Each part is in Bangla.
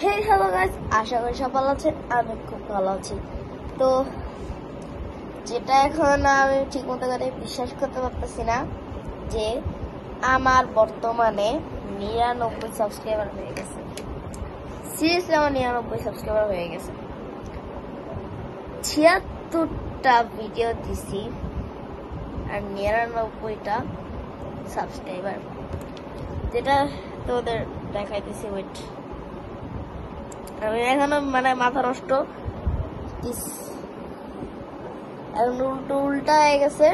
হেই হ্যালো গাইস, আশা করি সব ভালো আছেন। আমি খুব ভালো আছি। তো যেটা এখন আমি ঠিক মতো করে বিশ্বাস করতে পারতেছি না যে আমার বর্তমানে 99 সাবস্ক্রাইবার হয়ে গেছে। সিরিয়াসলি আমার 99 সাবস্ক্রাইবার হয়ে গেছে। 76টা ভিডিও দিছি আর 99টা সাবস্ক্রাইবার, যেটা তোদের দেখাইতেছি। ওয়েট, আমি এখনো মাথা নষ্ট, এখন উল্টা হয়ে গেছে।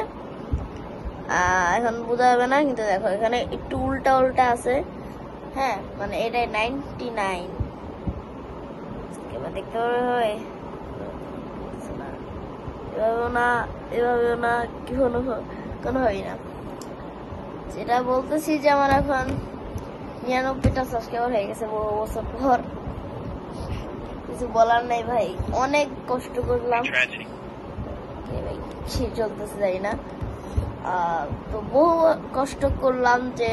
এখন বোঝা যাবে না, কিন্তু দেখো এখানে একটু উল্টা উল্টা আছে। হ্যাঁ, এটাই 99। এবার দেখতে পাবে হয় এভাবেও না কি কোনোভাবেই না। যেটা বলতেছি যে আমার এখন 99টা সাবস্ক্রাইবার হয়ে গেছে বহু বছর পর। কিছু বলার নাই ভাই, অনেক কষ্ট করলাম। কি চলতেছে জানি না, তো বহু কষ্ট করলাম যে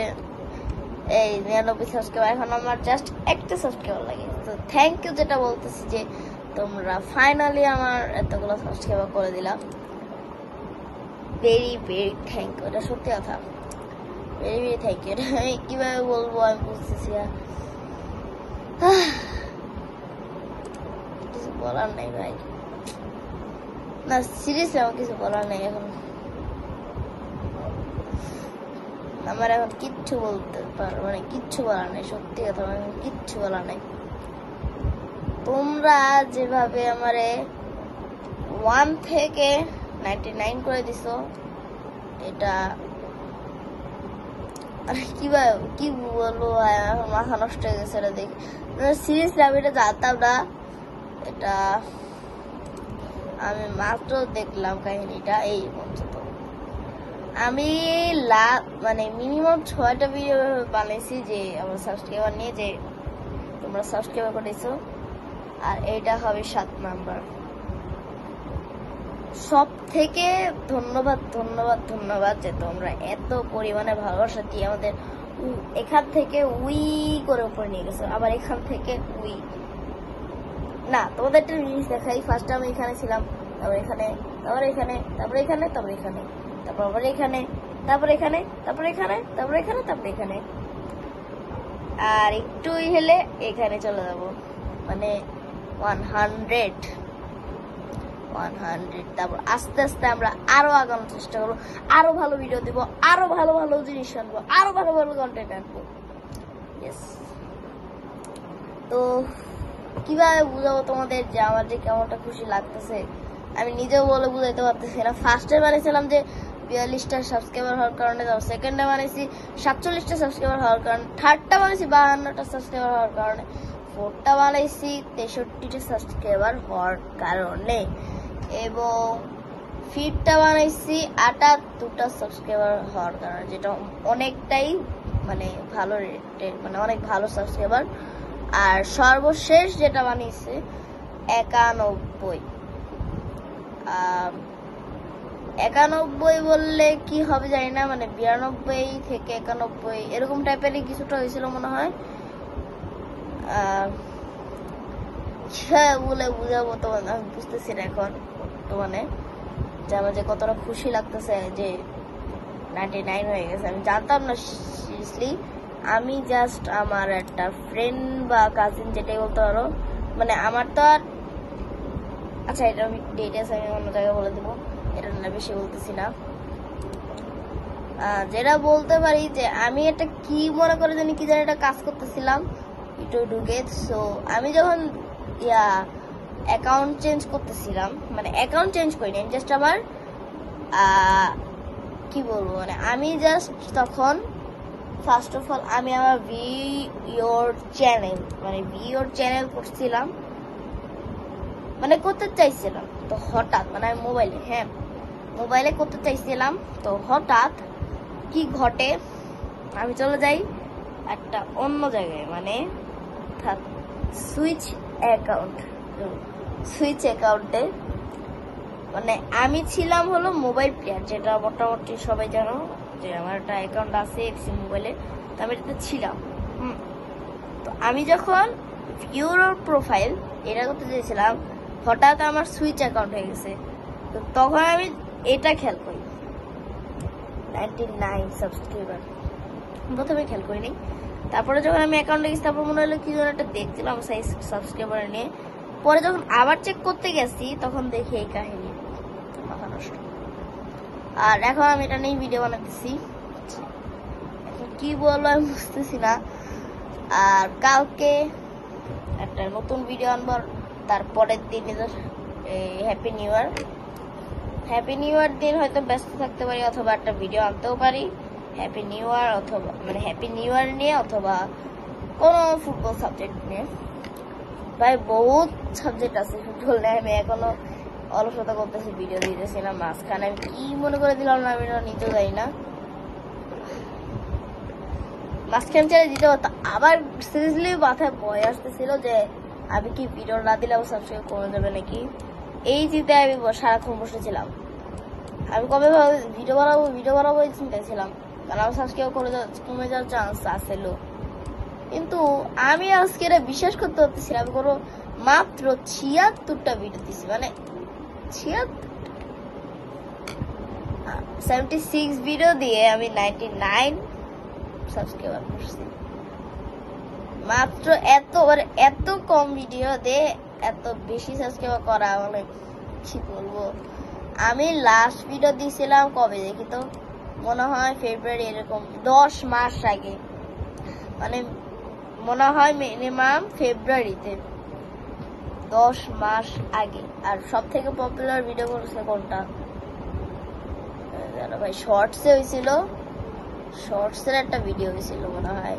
এই 99 সাবস্ক্রাইবার। এখন আমার জাস্ট একটা সাবস্ক্রাইবার লাগে। তো থ্যাংক ইউ, যেটা বলতেছি যে তোমরা ফাইনালি আমার এতগুলো সাবস্ক্রাইবার করে দিলাম। ভেরি ভেরি থ্যাংক ইউ, এটা সত্যি কথা। Very very thank you. আমি কিভাবে বলবো আমি বুঝতেছি না, কিছু বলার নেই ভাই। না সিরিয়াসলি আমার কিছু বলার নেই এখন। আমার এখন কিচ্ছু বলতে পারবো, কিচ্ছু বলার নেই। সত্যি কথা, এখন কিচ্ছু বলার নেই। তোমরা যেভাবে আমারে 1 থেকে 99 করে দিছো, এটা কি বলবো, মাথা নষ্ট হয়ে গেছে এটা দেখে। সিরিয়াসলি আমি এটা জানতাম না। এটা আমি মাত্র দেখলাম কাহিনীটা। এই পর্যন্ত আমি মিনিমাম 6টা ভিডিও বানাইছি যে আমার সাবস্ক্রাইবার নিয়ে, যে তোমরা সাবস্ক্রাইবার করেছো, আর এইটা হবে 7 নাম্বার। সব থেকে ধন্যবাদ ধন্যবাদ ধন্যবাদ যে তোমরা এত পরিমাণে ভালোবাসা দিয়ে আমাদের এখান থেকে উই করে উপরে নিয়ে গেছো। আবার এখান থেকে উই না, তোমাদের একটা জিনিস দেখাই। ফার্স্ট আমি এখানে ছিলাম, তারপর এখানে, তারপর এখানে, তারপর এখানে, তারপর এখানে, তারপর আবার এখানে, তারপর এখানে, তারপর এখানে, তারপর এখানে, তারপর এখানে, আর একটুই হলে এখানে চলে যাব। 100। তারপর আস্তে আস্তে আমরা আরো আগানোর চেষ্টা করবো, আরো ভালো ভিডিও দিব, আরো ভালো ভালো জিনিস আনবো, আরো ভালো ভালো কন্টেন্ট আনবো। তো কিভাবে বুঝাবো তোমাদের যে আমার যে কেমনটা খুশি লাগতেছে, আমি নিজেও বলে বুঝাইতে পারতেছি না। ফার্স্টে বানিয়েছিলাম যে 42টা সাবস্ক্রাইবার হওয়ার কারণে, সেকেন্ডে বানিয়েছি 47টা সাবস্ক্রাইবার হওয়ার কারণে, থার্ডটা বানিয়েছি 52টা সাবস্ক্রাইবার হওয়ার কারণে, ফোর্থটা বানাইছি 63টা সাবস্ক্রাইবার হওয়ার কারণে, এবং ফিফথটা বানাইছি 78টা সাবস্ক্রাইবার হওয়ার কারণে, যেটা অনেকটাই ভালো রেটের, অনেক ভালো সাবস্ক্রাইবার। আর সর্বশেষ যেটা বানিয়েছে 91 বললে কি হবে জানি না, 92 থেকে 91 এরকম টাইপেরই কিছুটা হয়েছিল মনে হয়। বলে বুঝাবো তোমাদের আমি বুঝতেছি না এখন বর্তমানে যে আমার যে কতটা খুশি লাগতেছে যে 99 হয়ে গেছে। আমি জানতাম না সিরিয়াসলি। আমি জাস্ট আমার একটা ফ্রেন্ড বা কাজিন, যেটাই বলতে পারো, আমার তো আর, আচ্ছা এটা আমি ডিটেলস আমি অন্য জায়গায় বলে দেবো, এটা না বেশি বলতেছি না। যেটা বলতে পারি যে আমি একটা কি মনে করে জানি কি জানি একটা কাজ করতেছিলাম ইউটিউব ঢুকে। সো আমি যখন অ্যাকাউন্ট চেঞ্জ করতেছিলাম, অ্যাকাউন্ট চেঞ্জ করিনি, আমি জাস্ট আমার কি বলবো, আমি জাস্ট তখন ফার্স্ট অফ অল আমি আমার ভিওর চ্যানেল করছিলাম, করতে চাইছিলাম। তো হঠাৎ আমি মোবাইলে করতে চাইছিলাম। তো হঠাৎ কি ঘটে, আমি চলে যাই একটা অন্য জায়গায়, সুইচ অ্যাকাউন্টে। আমি ছিলাম হলো মোবাইল প্লেয়ার, যেটা মোটামুটি সবাই জানো যে আমার একটা অ্যাকাউন্ট আছে এফসি মোবাইলে। তো আমি এটাতে ছিলাম। তো আমি যখন ভিউর প্রোফাইল এটা করতে চেয়েছিলাম, হঠাৎ আমার সুইচ অ্যাকাউন্ট হয়ে গেছে। তো তখন আমি এটা খেয়াল করি 99 সাবস্ক্রাইবার, প্রথমে খেয়াল করিনি। তারপরে যখন আমি অ্যাকাউন্টে গেছি তারপর মনে হলো কি যেন একটা দেখছিলাম সাবস্ক্রাইবার নিয়ে। পরে যখন আবার চেক করতে গেছি তখন দেখি এই কাহিনী, মাথা নষ্ট। আর এখন আমি এটা নিয়ে ভিডিও বানাতেছি, এখন কি বলবো আমি বুঝতেছি না। আর কালকে একটা নতুন ভিডিও আনবো, তারপরের দিন happy new year. Happy new year দিন হয়তো ব্যস্ত থাকতে পারি, অথবা একটা ভিডিও আনতেও পারি হ্যাপি নিউ ইয়ার, অথবা মানে হ্যাপি নিউ ইয়ার নিয়ে, অথবা কোনো ফুটবল সাবজেক্ট নিয়ে। ভাই বহুত সাবজেক্ট আছে ফুটবল নিয়ে, আমি এখনো অলসতা করতেছি, ভিডিও দিতেছি না। মাঝখানে আমি কি মনে করে দিলাম না, আমি নিজেও জানি না। মাঝখানে ছেড়ে দিতে পারতাম, আবার সিরিয়াসলি মাথায় ভয় আসতেছিল যে আমি কি ভিডিও না দিলে আমার সাবস্ক্রাইব কমে যাবে নাকি। এই চিন্তায় আমি সারাক্ষণ বসেছিলাম। আমি কবে ভিডিও বানাবো এই চিন্তায় ছিলাম, কারণ আমার সাবস্ক্রাইব কমে যাওয়ার চান্স আছিল। কিন্তু আমি আজকে এটা বিশ্বাস করতে পারতেছিলাম, আমি কোনো মাত্র 76টা ভিডিও দিচ্ছি, মানে 76 ভিডিও দিয়ে আমি 99 সাবস্ক্রাইবার করছি। মাত্র এত কম ভিডিও দিয়ে এত বেশি সাবস্ক্রাইবার করা, মানে কি বলবো। আমি লাস্ট ভিডিও দিয়েছিলাম কবে দেখি তো, মনে হয় ফেব্রুয়ারি, এরকম 10 মাস আগে, মানে মনে হয় মিনিমাম ফেব্রুয়ারিতে, 10 মাস আগে। আর সব থেকে পপুলার ভিডিও করছে কোনটা ভাই, শর্টসে হয়েছিল, শর্টসের একটা ভিডিও হয়েছিল মনে হয়।